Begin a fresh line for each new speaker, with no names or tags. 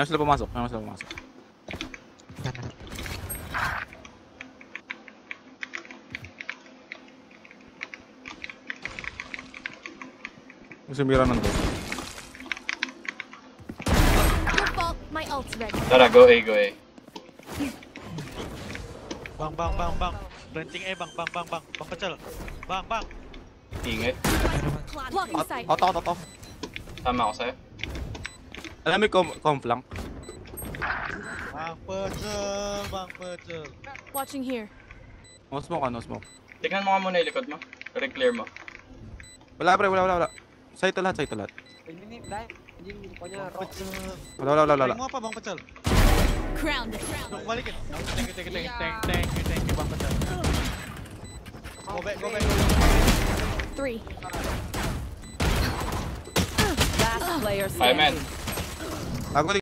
Ngayon sila pumasok. Gusto mira nandun.
Your fault. My ult's ready.
Tara, go A, go A.
Bang. Renting A, bang. Bang pacel. Bang.
Ingay.
Blocking sight.
Auto.
Tama ako sa'yo.
Alam mo yung flank?
Bang pacel.
Watching here.
No smoke.
Tingnan mo nga muna yung likod mo. Clear mo.
Wala. Side to lahat. Wala.
Mo pa bang pacel.
Grounded.
Balikin. Thank you bang pacel. Go back.
3.
Last player
Five men.
standing.
Bago